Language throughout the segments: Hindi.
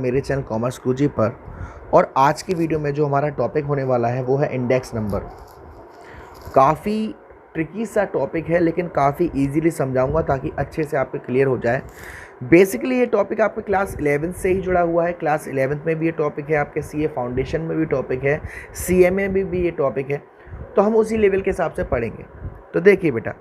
मेरे चैनल कॉमर्स गुरुजी पर। और आज की वीडियो में जो हमारा टॉपिक होने वाला है वो है इंडेक्स नंबर। काफ़ी ट्रिकी सा टॉपिक है लेकिन काफ़ी इजीली समझाऊंगा ताकि अच्छे से आपको क्लियर हो जाए। बेसिकली ये टॉपिक आपके क्लास 11 से ही जुड़ा हुआ है। क्लास 11 में भी ये टॉपिक है, आपके सीए फाउंडेशन में भी टॉपिक है, सीएमए में भी ये टॉपिक है, तो हम उसी लेवल के हिसाब से पढ़ेंगे। तो देखिए बेटा,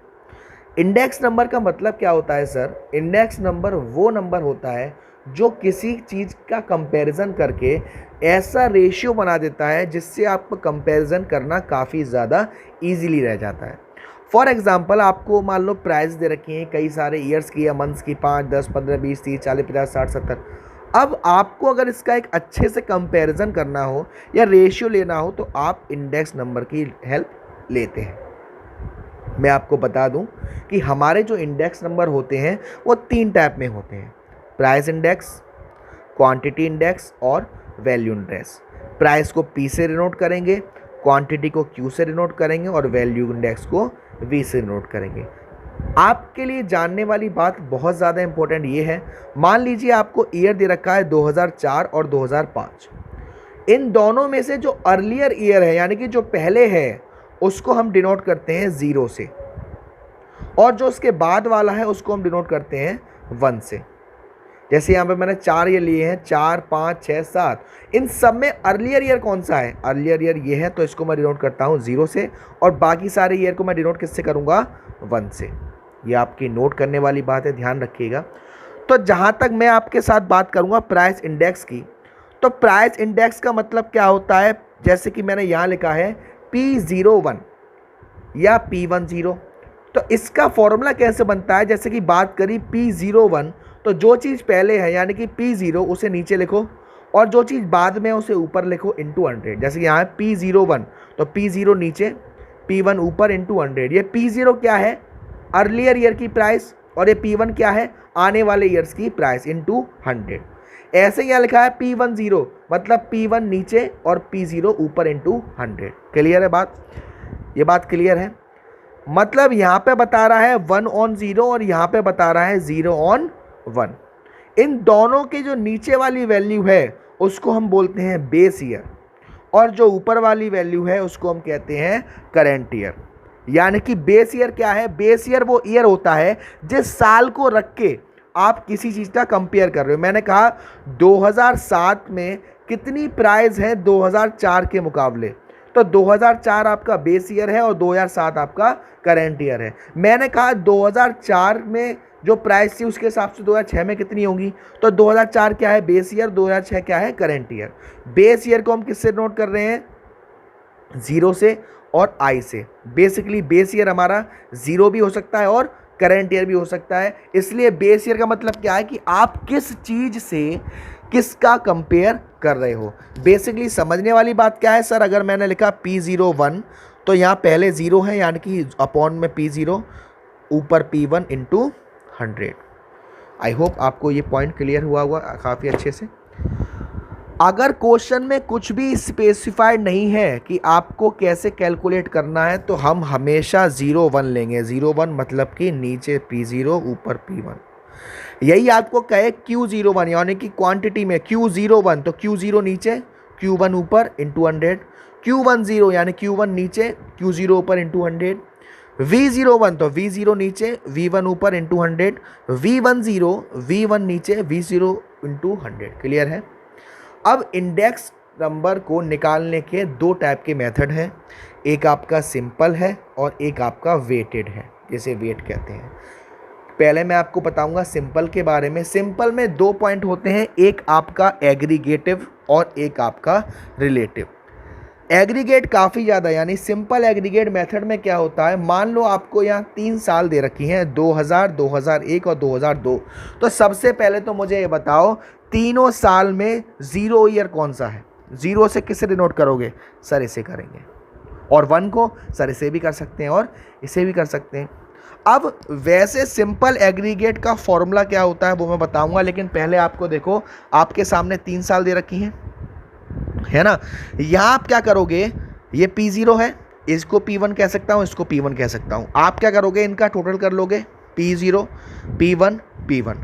इंडेक्स नंबर का मतलब क्या होता है सर? इंडेक्स नंबर वो नंबर होता है जो किसी चीज़ का कंपैरिजन करके ऐसा रेशियो बना देता है जिससे आपको कंपैरिजन करना काफ़ी ज़्यादा इजीली रह जाता है। फॉर एग्जांपल आपको मान लो प्राइस दे रखी हैं कई सारे ईयर्स की या मंथ्स की, 5, 10, 15, 20, 30, 40, 50, 60, 70। अब आपको अगर इसका एक अच्छे से कंपैरिजन करना हो या रेशियो लेना हो तो आप इंडेक्स नंबर की हेल्प लेते हैं। मैं आपको बता दूं कि हमारे जो इंडेक्स नंबर होते हैं वो 3 टाइप में होते हैं: प्राइस इंडेक्स, क्वांटिटी इंडेक्स और वैल्यू इंडेक्स। प्राइस को P से डिनोट करेंगे, क्वांटिटी को Q से डिनोट करेंगे और वैल्यू इंडेक्स को V से डिनोट करेंगे। आपके लिए जानने वाली बात बहुत ज़्यादा इंपॉर्टेंट ये है, मान लीजिए आपको ईयर दे रखा है 2004 और 2005। इन दोनों में से जो अर्लियर ईयर है यानी कि जो पहले है उसको हम डिनोट करते हैं 0 से, और जो उसके बाद वाला है उसको हम डिनोट करते हैं 1 से। जैसे यहाँ पे मैंने 4 ईयर लिए हैं, 4, 5, 6, 7। इन सब में अर्लियर ईयर कौन सा है? अर्लियर ईयर ये है, तो इसको मैं डिनोट करता हूँ 0 से, और बाकी सारे ईयर को मैं डिनोट किससे करूँगा? 1 से। ये आपकी नोट करने वाली बात है, ध्यान रखिएगा। तो जहाँ तक मैं आपके साथ बात करूँगा प्राइस इंडेक्स की, तो प्राइस इंडेक्स का मतलब क्या होता है? जैसे कि मैंने यहाँ लिखा है P01 या P10। तो इसका फॉर्मूला कैसे बनता है? जैसे कि बात करी P01, तो जो चीज़ पहले है यानी कि P0 उसे नीचे लिखो, और जो चीज़ बाद में उसे ऊपर लिखो इंटू 100। जैसे यहाँ है P01, तो P0 नीचे, P1 ऊपर इंटू 100। ये P0 क्या है? अर्लियर ईयर की प्राइस, और ये P1 क्या है? आने वाले ईयर्स की प्राइस इंटू 100। ऐसे यहाँ लिखा है P10, मतलब P1 नीचे और P0 ऊपर इंटू 100। क्लियर है बात? ये बात क्लियर है? मतलब यहाँ पे बता रहा है 1/0 और यहाँ पे बता रहा है 0/1। इन दोनों के जो नीचे वाली वैल्यू है उसको हम बोलते हैं बेस ईयर, और जो ऊपर वाली वैल्यू है उसको हम कहते हैं करेंट ईयर। यानी कि बेस ईयर क्या है? बेस ईयर वो ईयर होता है जिस साल को रख के आप किसी चीज़ का कंपेयर कर रहे हो। मैंने कहा 2007 में कितनी प्राइस है 2004 के मुकाबले, तो 2004 आपका बेस ईयर है और 2007 आपका करेंट ईयर है। मैंने कहा 2004 में जो प्राइस थी उसके हिसाब से 2006 में कितनी होगी, तो 2004 क्या है? Base year. 2006 क्या है? Current year. बेस ईयर को हम किससे नोट कर रहे हैं? 0 से और I से। बेसिकली बेस ईयर हमारा 0 भी हो सकता है और करेंट ईयर भी हो सकता है। इसलिए बेस ईयर का मतलब क्या है कि आप किस चीज़ से किसका कंपेयर कर रहे हो। बेसिकली समझने वाली बात क्या है सर? अगर मैंने लिखा P01, तो यहाँ पहले 0 है यानी कि अपॉन में P0 ऊपर P1 इंटू 100। आई होप आपको ये पॉइंट क्लियर हुआ होगा काफ़ी अच्छे से। अगर क्वेश्चन में कुछ भी स्पेसिफाइड नहीं है कि आपको कैसे कैलकुलेट करना है, तो हम हमेशा 0/1 लेंगे। 0/1 मतलब कि नीचे P0 ऊपर P1। यही आपको कहे Q01 यानी कि क्वांटिटी में Q01, तो Q0 नीचे, Q1 ऊपर इंटू 100। Q10 यानी Q1 नीचे, Q0 ऊपर इंटू 100। V01 तो V0 नीचे, V1 ऊपर इंटू 100। V10 V1 नीचे, V0 इंटू 100। क्लियर है? अब इंडेक्स नंबर को निकालने के 2 टाइप के मेथड हैं। एक आपका सिंपल है और एक आपका वेटेड है, जिसे वेट कहते हैं। पहले मैं आपको बताऊंगा सिंपल के बारे में। सिंपल में 2 पॉइंट होते हैं, एक आपका एग्रीगेटिव और एक आपका रिलेटिव। एग्रीगेट काफ़ी ज़्यादा, यानी सिंपल एग्रीगेट मेथड में क्या होता है, मान लो आपको यहाँ 3 साल दे रखी हैं, 2000, 2001 और 2002। तो सबसे पहले तो मुझे ये बताओ तीनों साल में 0 ईयर कौन सा है? 0 से किसे डिनोट करोगे? सर इसे करेंगे। और 1 को सर इसे भी कर सकते हैं और इसे भी कर सकते हैं। अब वैसे सिंपल एग्रीगेट का फॉर्मूला क्या होता है वो मैं बताऊंगा, लेकिन पहले आपको देखो आपके सामने 3 साल दे रखी हैं, है ना। यहाँ आप क्या करोगे? ये P0 है, इसको P1 कह सकता हूँ, इसको P1 कह सकता हूँ। आप क्या करोगे? इनका टोटल कर लोगे, P0 P1 P1।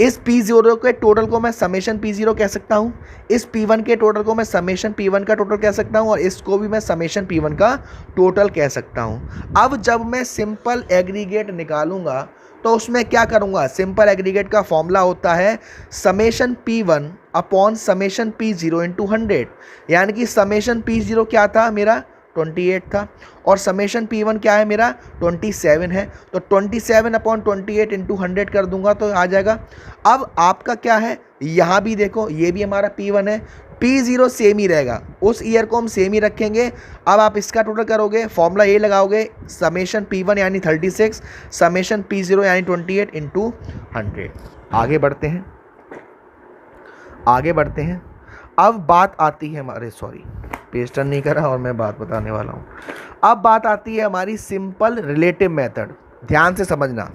इस P0 के टोटल को मैं समेशन P0 कह सकता हूँ, इस P1 के टोटल को मैं समेशन P1 का टोटल कह सकता हूँ, और इसको भी मैं समेशन P1 का टोटल कह सकता हूँ। अब जब मैं सिंपल एग्रीगेट निकालूंगा तो उसमें क्या करूँगा, सिंपल एग्रीगेट का फॉर्मूला होता है summation P1 upon summation P0 into 100, यानी कि समेशन P0 क्या था मेरा 28 था, और समेशन P1 क्या है मेरा 27 है, तो 27 अपॉन 28 इंटू 100 कर दूंगा तो आ जाएगा। अब आपका क्या है, यहाँ भी देखो ये भी हमारा P1 है, P0 सेम ही रहेगा, उस ईयर को हम सेम ही रखेंगे। अब आप इसका टोटल करोगे, फॉर्मूला ये लगाओगे समेशन P1 यानी 36 समेशन P0 यानी 28 इंटू 100। आगे बढ़ते हैं, आगे बढ़ते हैं। अब बात आती है हमारे, सॉरी पेज टर्न नहीं करा और मैं बात बताने वाला हूँ। अब बात आती है हमारी सिंपल रिलेटिव मेथड। ध्यान से समझना,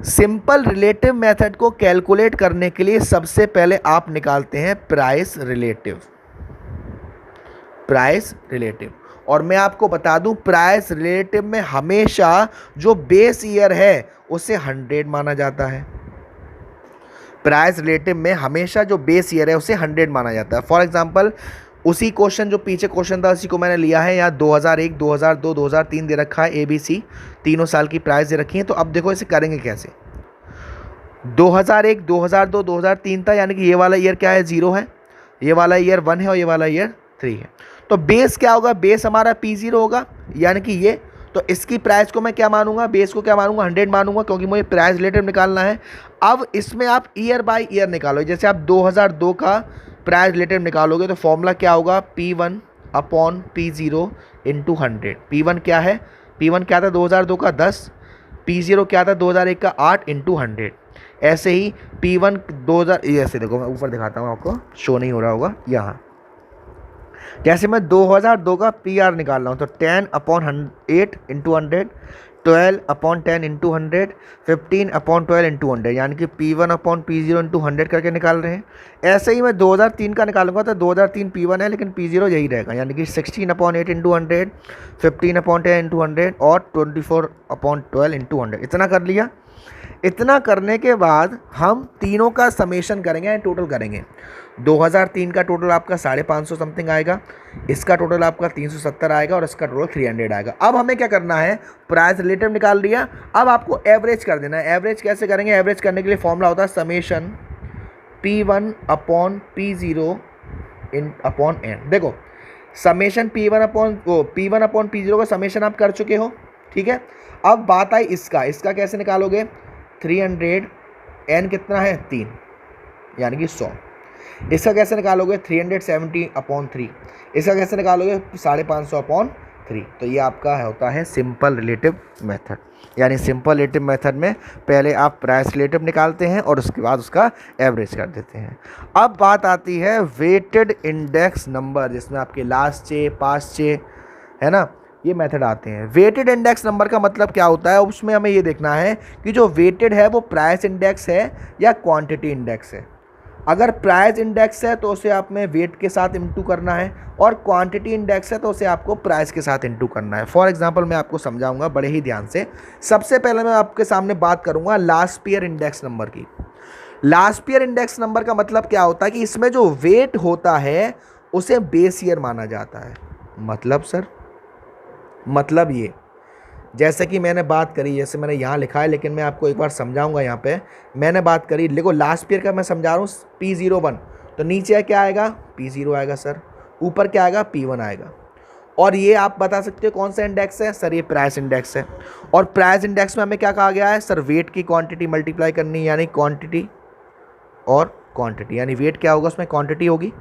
सिंपल रिलेटिव मेथड को कैलकुलेट करने के लिए सबसे पहले आप निकालते हैं प्राइस रिलेटिव, प्राइस रिलेटिव। और मैं आपको बता दूं प्राइस रिलेटिव में हमेशा जो बेस ईयर है उसे 100 माना जाता है। प्राइस रिलेटिव में हमेशा जो बेस ईयर है उसे 100 माना जाता है। फॉर एग्जांपल उसी क्वेश्चन जो पीछे क्वेश्चन था उसी को मैंने लिया है, यहाँ 2001 2002 2003 दे रखा है, ABC तीनों साल की प्राइस दे रखी है। तो अब देखो इसे करेंगे कैसे। 2001 2002 2003 था, यानी कि ये वाला ईयर क्या है 0 है, ये वाला ईयर 1 है और ये वाला ईयर 3 है। तो बेस क्या होगा, बेस हमारा P0 होगा, यानी कि ये। तो इसकी प्राइस को मैं क्या मानूंगा, बेस को क्या मानूंगा 100 मानूंगा, क्योंकि मुझे प्राइस रिलेटिव निकालना है। अब इसमें आप ईयर बाय ईयर निकालो, जैसे आप 2002 का प्राइस रिलेटिव निकालोगे तो फॉर्मूला क्या होगा P1 upon P0 into 100। P1 क्या है, P1 क्या था 2002 का 10, P0 क्या था 2001 का 8 इंटू 100। ऐसे ही P1 2000, ऐसे देखो मैं ऊपर दिखाता हूँ आपको, शो नहीं हो रहा होगा यहाँ। जैसे मैं 2002 का PR निकाल रहा हूँ तो 10 upon 8 into 100, 12 upon 10 into 100, 15 upon 12 into 100, यानी कि P1 अपॉन P0 इंटू 100 करके निकाल रहे हैं। ऐसे ही मैं 2003 का निकालूंगा तो 2003 P1 है लेकिन P0 यही रहेगा, यानी कि 16 अपॉन 8 इंटू 100, 15 अपॉन 10 इंटू 100 और 24 अपॉन 12 इंटू 100। इतना कर लिया। इतना करने के बाद हम तीनों का समेशन करेंगे एंड टोटल करेंगे। 2003 का टोटल आपका 550 समथिंग आएगा, इसका टोटल आपका 370 आएगा और इसका टोटल 300 आएगा। अब हमें क्या करना है, प्राइस रिलेटिव निकाल लिया, अब आपको एवरेज कर देना है। एवरेज कैसे करेंगे, एवरेज करने के लिए फॉर्मूला होता है समेशन P1 अपॉन P0 इन अपॉन n। देखो समेशन P1 अपॉन P0 का समेशन आप कर चुके हो, ठीक है। अब बात आई इसका कैसे निकालोगे, 300 n कितना है 3, यानी कि 100। इसका कैसे निकालोगे 370 अपॉन 3, इसका कैसे निकालोगे 550 अपॉन 3। तो ये आपका होता है सिंपल रिलेटिव मेथड। यानी सिंपल रिलेटिव मेथड में पहले आप प्राइस रिलेटिव निकालते हैं और उसके बाद उसका एवरेज कर देते हैं। अब बात आती है वेटेड इंडेक्स नंबर, जिसमें आपके लास्ट चे पास्ट चे है ना, ये मेथड आते हैं। वेटेड इंडेक्स नंबर का मतलब क्या होता है, उसमें हमें ये देखना है कि जो वेटेड है वो प्राइस इंडेक्स है या क्वांटिटी इंडेक्स है। अगर प्राइस इंडेक्स है तो उसे आप में वेट के साथ इंटू करना है, और क्वांटिटी इंडेक्स है तो उसे आपको प्राइस के साथ इंटू करना है। फॉर एग्जांपल मैं आपको समझाऊंगा बड़े ही ध्यान से। सबसे पहले मैं आपके सामने बात करूंगा लास्ट ईयर इंडेक्स नंबर की। लास्ट ईयर इंडेक्स नंबर का मतलब क्या होता है कि इसमें जो वेट होता है उसे बेस ईयर माना जाता है। मतलब सर, मतलब ये जैसे कि मैंने बात करी, जैसे मैंने यहाँ लिखा है लेकिन मैं आपको एक बार समझाऊंगा। यहाँ पे मैंने बात करी, देखो लास्ट ईयर का मैं समझा रहा हूँ P01, तो नीचे क्या आएगा P0 आएगा सर, ऊपर क्या आएगा P1 आएगा। और ये आप बता सकते हो कौन सा इंडेक्स है सर, ये प्राइस इंडेक्स है। और प्राइस इंडेक्स में हमें क्या कहा गया है सर, वेट की क्वांटिटी मल्टीप्लाई करनी, यानी क्वांटिटी और क्वांटिटी, यानी वेट क्या होगा उसमें क्वांटिटी होगी।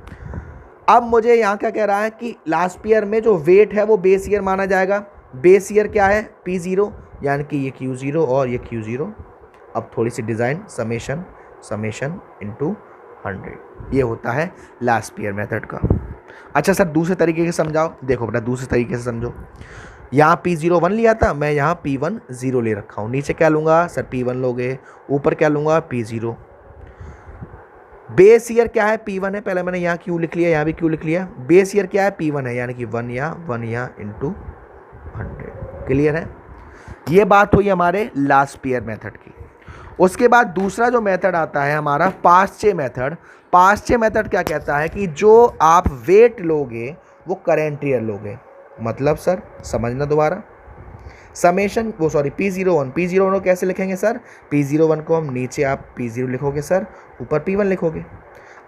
अब मुझे यहाँ क्या कह रहा है कि लास्ट ईयर में जो वेट है वो बेस ईयर माना जाएगा। बेस ईयर क्या है P0, यानी कि ये Q0 और ये Q0। अब थोड़ी सी डिज़ाइन, समेशन इंटू 100, ये होता है लास्ट ईयर मेथड का। अच्छा सर दूसरे तरीके से समझाओ, देखो बेटा दूसरे तरीके से समझो। यहाँ P0 1 लिया था, मैं यहाँ P1 0 ले रखा हूँ। नीचे क्या लूँगा सर P1 लोगे, ऊपर क्या लूँगा P0। बेस ईयर क्या है P1 है, पहले मैंने यहाँ Q लिख लिया, यहाँ भी Q लिख लिया। बेस ईयर क्या है P1 है, यानी कि 1 या इंटू 100। क्लियर है। ये बात हुई हमारे लास्ट पेयर मेथड की। उसके बाद दूसरा जो मेथड आता है हमारा पास्ट चे मेथड। पास्ट चे मेथड क्या कहता है कि जो आप वेट लोगे वो करंट ईयर लोगे। मतलब सर समझना दोबारा, समेशन वो सॉरी P01 को कैसे लिखेंगे सर, P01 को हम नीचे आप P0 लिखोगे सर, ऊपर P1 लिखोगे।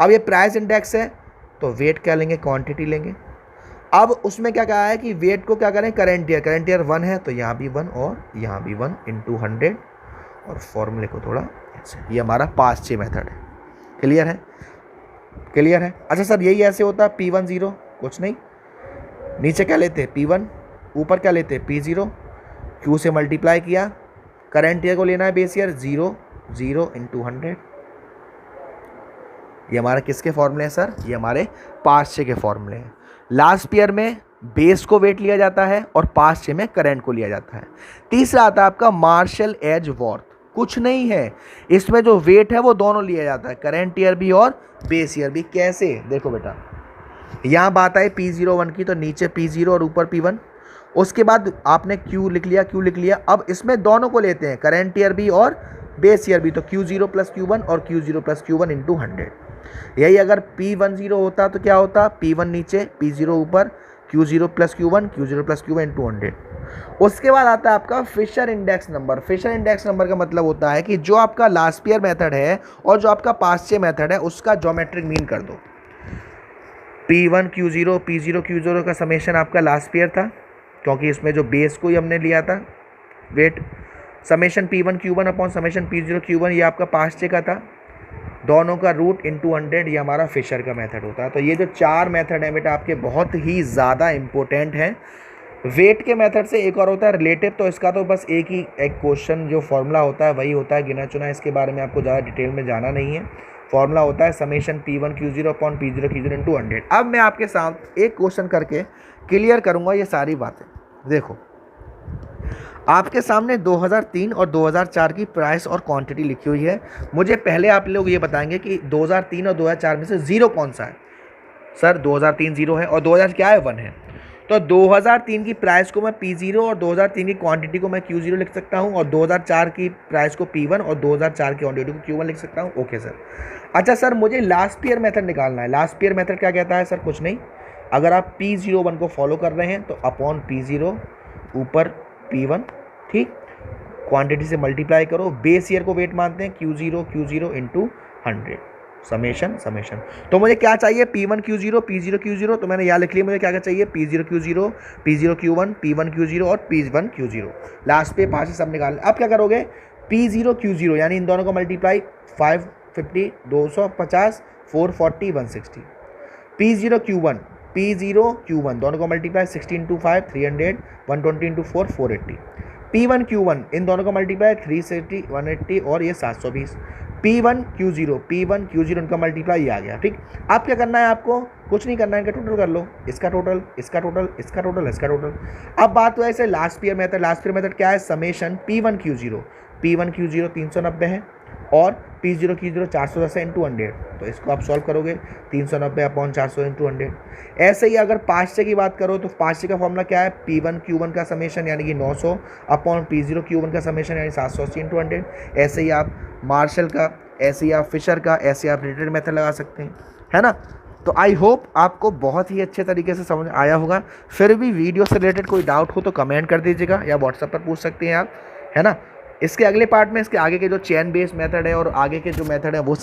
अब ये प्राइस इंडेक्स है तो वेट क्या लेंगे, क्वांटिटी लेंगे। अब उसमें क्या कहा है कि वेट को क्या करें, करंट ईयर 1 है तो यहाँ भी 1 और यहाँ भी 1 इंटू 100 और फॉर्मूले को थोड़ा ऐसे। ये हमारा पास्ट चे मेथड है। क्लियर है, क्लियर है। अच्छा सर यही ऐसे होता है P10 कुछ नहीं, नीचे क्या लेते P1, ऊपर क्या लेते P0, Q से मल्टीप्लाई किया, करंट ईयर को लेना है बेस ईयर 0 इंटू 100। ये हमारा किसके फॉर्मूले हैं सर, ये हमारे पास्ट चे के फॉर्मूले हैं। लास्ट ईयर में बेस को वेट लिया जाता है और पास्ट चे में करंट को लिया जाता है। तीसरा आता है आपका मार्शल एज वर्थ। कुछ नहीं है, इसमें जो वेट है वो दोनों लिया जाता है, करंट ईयर भी और बेस ईयर भी। कैसे, देखो बेटा यहाँ बात आई P01 की तो नीचे P0 और ऊपर P1। उसके बाद आपने Q लिख लिया। अब इसमें दोनों को लेते हैं, करंट ईयर भी और बेस ईयर भी, तो Q0 प्लस Q1 और Q0 प्लस Q1 इंटू 100। यही अगर P10 होता तो क्या होता, P1 नीचे P0 ऊपर, Q0 प्लस Q1 इंटू 100। उसके बाद आता है आपका Fisher index number. Fisher index number का मतलब होता है कि जो आपका लास्ट ईयर मेथड है और जो आपका पास्ट ईयर मेथड है उसका ज्योमेट्रिक मीन कर दो। P1 Q0 P0 Q0 का समेशन आपका लास्ट ईयर था क्योंकि इसमें जो बेस को ही हमने लिया था wait. Summation P1 Q1 upon summation P0 Q1 ये आपका पास्ट ईयर का था, दोनों का रूट इंटू 100। ये हमारा फिशर का मेथड होता है। तो ये जो 4 मेथड हैं बेटा आपके बहुत ही ज़्यादा इंपॉर्टेंट हैं। वेट के मेथड से एक और होता है रिलेटिव, तो इसका तो बस एक क्वेश्चन जो फॉर्मूला होता है वही होता है गिना चुना, इसके बारे में आपको ज़्यादा डिटेल में जाना नहीं है। फॉर्मूला होता है summation P1 Q0 upon P0 Q0 into 100। अब मैं आपके साथ एक क्वेश्चन करके क्लियर करूँगा ये सारी बातें। देखो आपके सामने 2003 और 2004 की प्राइस और क्वांटिटी लिखी हुई है। मुझे पहले आप लोग ये बताएंगे कि 2003 और 2004 में से ज़ीरो कौन सा है। सर 2003 ज़ीरो है और 2000 क्या है 1 है। तो 2003 की प्राइस को मैं P0 और 2003 की क्वांटिटी को मैं Q0 लिख सकता हूँ और 2004 की प्राइस को P1 और 2004 की क्वांटिटी को Q1 लिख सकता हूँ। Okay sir. अच्छा सर मुझे लास्ट ईयर मेथड निकालना है। लास्ट ईयर मेथड क्या कहता है सर, कुछ नहीं, अगर आप P01 को फॉलो कर रहे हैं तो अपॉन P0 ऊपर P1, ठीक, क्वांटिटी से मल्टीप्लाई करो, बेस ईयर को वेट मानते हैं Q0 इंटू 100 समेशन। तो मुझे क्या चाहिए P1 Q0 P0 Q0, तो मैंने यहाँ लिख लिया मुझे क्या क्या चाहिए P0 Q0 P0 Q1 P1 Q0 और P1 Q0। लास्ट पे 5 से सब निकाल। अब क्या करोगे P0 Q0 यानी इन दोनों को मल्टीप्लाई 550 250 440 160। P0 Q1 दोनों को multiply 60 into 5 300 120 into 4 480। P1 Q1 इन दोनों को मल्टीप्लाई 360 180 और ये 720। P1 Q0 इनका मल्टीप्लाई ये आ गया, ठीक। अब क्या करना है आपको, कुछ नहीं करना है, इनका टोटल कर लो, इसका टोटल। अब बात हुआ ऐसे लास्ट ईयर मेथड क्या है, समेशन P1 Q0 390 है और P0 Q0 410 इंटू 100। तो इसको आप सॉल्व करोगे 390 अपॉन 400 इंटू 100। ऐसे ही अगर पास्ट ईयर की बात करो तो पास्ट ईयर का फॉर्मूला क्या है, P1 Q1 का समेशन यानी कि 900 अपॉन P0 Q1 का समेशन यानी 780 इंटू 100। ऐसे ही आप मार्शल का, ऐसे ही आप फिशर का, ऐसे आप रिलेटेड मेथड लगा सकते हैं, है ना। तो आई होप आपको बहुत ही अच्छे तरीके से समझ आया होगा। फिर भी वीडियो से रिलेटेड कोई डाउट हो तो कमेंट कर दीजिएगा या व्हाट्सएप पर पूछ सकते हैं आप, है ना। इसके अगले पार्ट में इसके आगे के जो चेन बेस्ड मेथड है और आगे के जो मेथड है वो